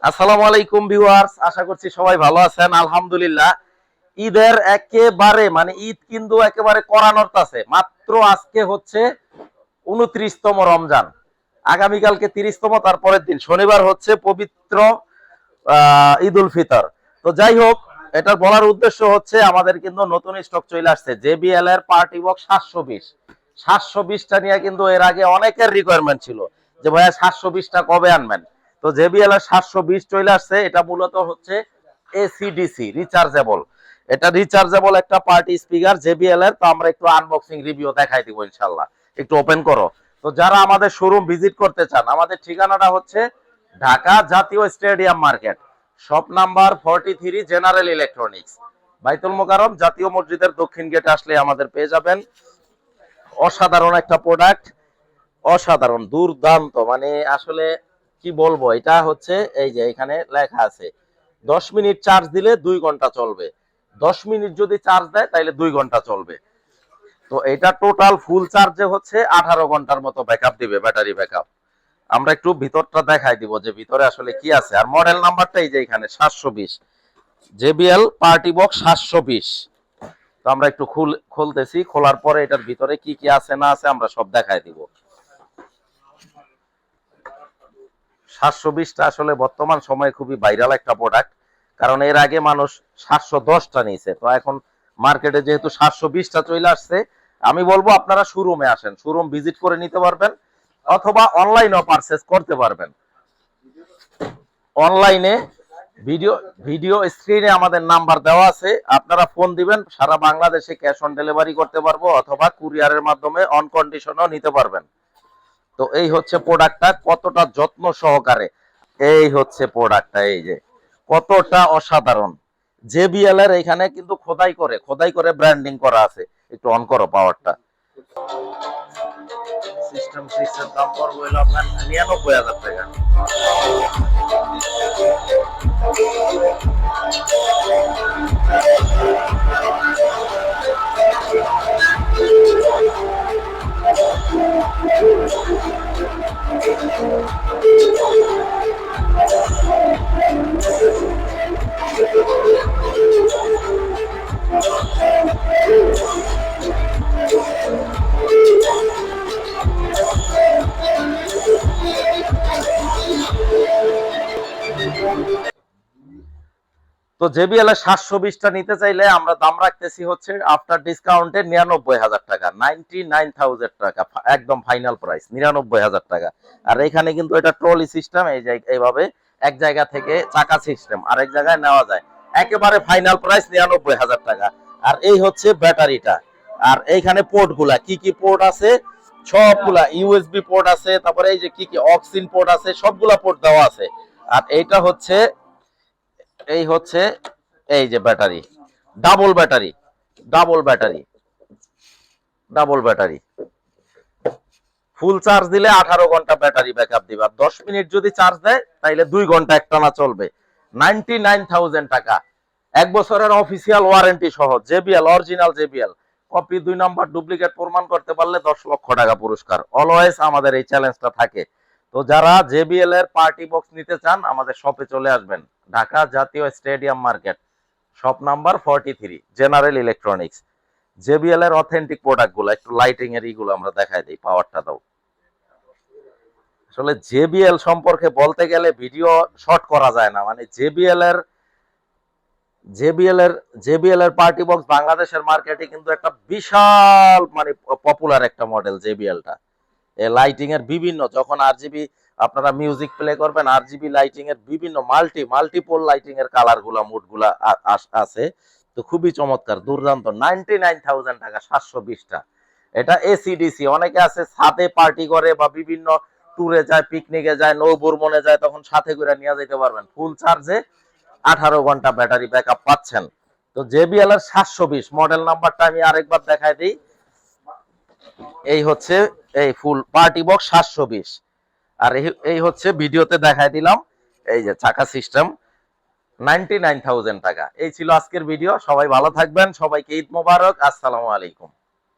আসসালামু আলাইকুম ভিউয়ার্স, আশা করছি সবাই ভালো আছেন। আলহামদুলিল্লাহ, ঈদের একেবারে ঈদ কিন্তু একেবারে করানোর আছে। মাত্র আজকে হচ্ছে 29তম রমজান, আগামীকালকে 30তম, তারপরের দিন শনিবার হচ্ছে পবিত্র ঈদ উল ফিতর। তো যাই হোক, এটা বলার উদ্দেশ্য হচ্ছে আমাদের কিন্তু নতুন স্টক চলে আসছে জেবিএল এর পার্টি বক্স 720টা নিয়ে কিন্তু এর আগে অনেকের রিকোয়ারমেন্ট ছিল যে ভাইয়া 720টা কবে আনবেন। তো জেবিএল এর 720 চলে আসছে। এটা মূলত হচ্ছে এসিডিসি রিচার্জেবল। এটা রিচার্জেবল একটা পার্টি স্পিকার জেবিএল এর। তো আমরা একটু আনবক্সিং রিভিউ দেখাই দিব ইনশাআল্লাহ। একটু ওপেন করো। তো যারা আমাদের শোরুম ভিজিট করতে চান, আমাদের ঠিকানাটা হচ্ছে ঢাকা জাতীয় stadium market, shop number 43, general electronics, বাইতুল মোকাররম জাতীয় মসজিদের দক্ষিণ গেটে আসলে আমাদের পেয়ে যাবেন। অসাধারণ একটা প্রোডাক্ট, অসাধারণ দুর্দান্ত, আসলে কি বলবো। এটা হচ্ছে এই যে এখানে লেখা আছে 10 মিনিট চার্জ দিলে 2 ঘন্টা চলবে, 10 মিনিট যদি চার্জ দেয় তাহলে 2 ঘন্টা চলবে। তো এটা টোটাল ফুল চার্জে হচ্ছে 18 ঘন্টার মতো ব্যাকআপ দিবে, ব্যাটারি ব্যাকআপ। আমরা একটু ভিতরটা দেখাই দিব যে ভিতরে আসলে কি আছে। আর মডেল নাম্বারটা এই যে এখানে 720, জেবিএল পার্টি বক্স 720। তো আমরা একটু খুলতেছি, খোলার পরে এটার ভিতরে কি কি আছে না আছে আমরা সব দেখাই দিব। 720টা আসলে বর্তমান সময়ে খুবই ভাইরাল একটা প্রোডাক্ট, কারণ এর আগে মানুষ 710টা নিয়েছে। তো এখন মার্কেটে যেহেতু 720টা চলে আসছে, আমি বলবো আপনারা শোরুমে আসেন, শোরুম ভিজিট করে নিতে পারবেন, অথবা অনলাইনেও পারচেজ করতে পারবেন। অনলাইনে ভিডিও ভিডিও স্ক্রিনে আমাদের নাম্বার দেওয়া আছে, আপনারা ফোন দিবেন, সারা বাংলাদেশে ক্যাশ অন ডেলিভারি করতে পারবো, অথবা কুরিয়ারের মাধ্যমে অন কন্ডিশনও নিতে পারবেন। তো এই হচ্ছে প্রোডাক্টটা কতটা যত্ন সহকারে, এই হচ্ছে প্রোডাক্টটা, এই যে কতটা অসাধারণ। জেবিএল এর এখানে কিন্তু খোদাই করে ব্র্যান্ডিং করা আছে। একটু অন করো পাওয়ারটা। সিস্টেম 6 এর দাম পড়বে হলো আপনার 99,000 টাকা। তো জেবিএল এর 720টা নিতে চাইলে আমরা দাম রাখতেছি হচ্ছে আফটার ডিসকাউন্টে 99,000 টাকা, 99,000 টাকা একদম ফাইনাল প্রাইস, 99,000 টাকা। আর এখানে কিন্তু এটা ট্রলি সিস্টেম, এই যে এইভাবে এক জায়গা থেকে চাকা সিস্টেম আরেক জায়গায় নেওয়া যায়। একেবারে ফাইনাল প্রাইস 99,000 টাকা। আর এই হচ্ছে ব্যাটারিটা। আর এইখানে পোর্টগুলা কি কি পোর্ট আছে সবগুলা, ইউএসবি পোর্ট আছে, তারপরে এই যে কি কি অক্সিন পোর্ট আছে, সবগুলা পোর্ট দেওয়া আছে। আর এইটা হচ্ছে এই যে battery, double battery, double battery, double battery. Full charge দিলে 18 ঘন্টা ব্যাটারি ব্যাকআপ দিবে, আর 10 মিনিট যদি চার্জ দেয় তাহলে 2 ঘন্টা একটানা চলবে। 99,000 টাকা, 1 বছরের অফিসিয়াল ওয়ারেন্টি সহ JBL, original JBL. Copy 2 number duplicate প্রমাণ করতে পারলে 10 লক্ষ টাকা পুরস্কার। অলওয়েজ আমাদের এই চ্যালেঞ্জটা থাকে। তো যারা জেবিএল এর পার্টি বক্স নিতে চান আমাদের শপে চলে আসবেন, ঢাকা জাতীয় stadium market, shop number 43, general electronics. JBL এর অথেন্টিক প্রোডাক্ট গুলো একটু লাইটিং এর এইগুলো আমরা দেখাই দিই, পাওয়ারটা দাও। আসলে জেবিএল সম্পর্কে বলতে গেলে ভিডিও শর্ট করা যায় না। জেবিএল এর পার্টি বক্স বাংলাদেশের মার্কেটে কিন্তু একটা বিশাল পপুলার একটা মডেল জেবিএলটা। লাইটিং এর বিভিন্ন, যখন আরজিবি আপনারা মিউজিক প্লে করবেন, আরজিবি লাইটিং এর বিভিন্ন মাল্টিপল লাইটিং এর কালার গুলা, মুড গুলা আছে। তো খুবই চমৎকার, দুর্দান্ত। 99,000 টাকা 720টা। এটা এসিডিসি। অনেকে আছে ছাদে পার্টি করে বা বিভিন্ন ট্যুরে যায়, পিকনিকে যায়, নৌভ্রমণে যায়, তখন সাথে করে নিয়ে যেতে পারবেন। ফুল চার্জে 18 ঘন্টা ব্যাটারি ব্যাকআপ পাচ্ছেন। তো জেবিএল এর 720 মডেল নাম্বারটা আমি আরেকবার দেখাই দিই। এই হচ্ছে এই ফুল পার্টি বক্স 720। আর এই হচ্ছে ভিডিওতে দেখাই দিলাম, এই যে চাকা সিস্টেম, 99,000 টাকা। এই ছিল আজকের ভিডিও। সবাই ভালো থাকবেন, সবাইকে ঈদ মোবারক, আসসালামু আলাইকুম।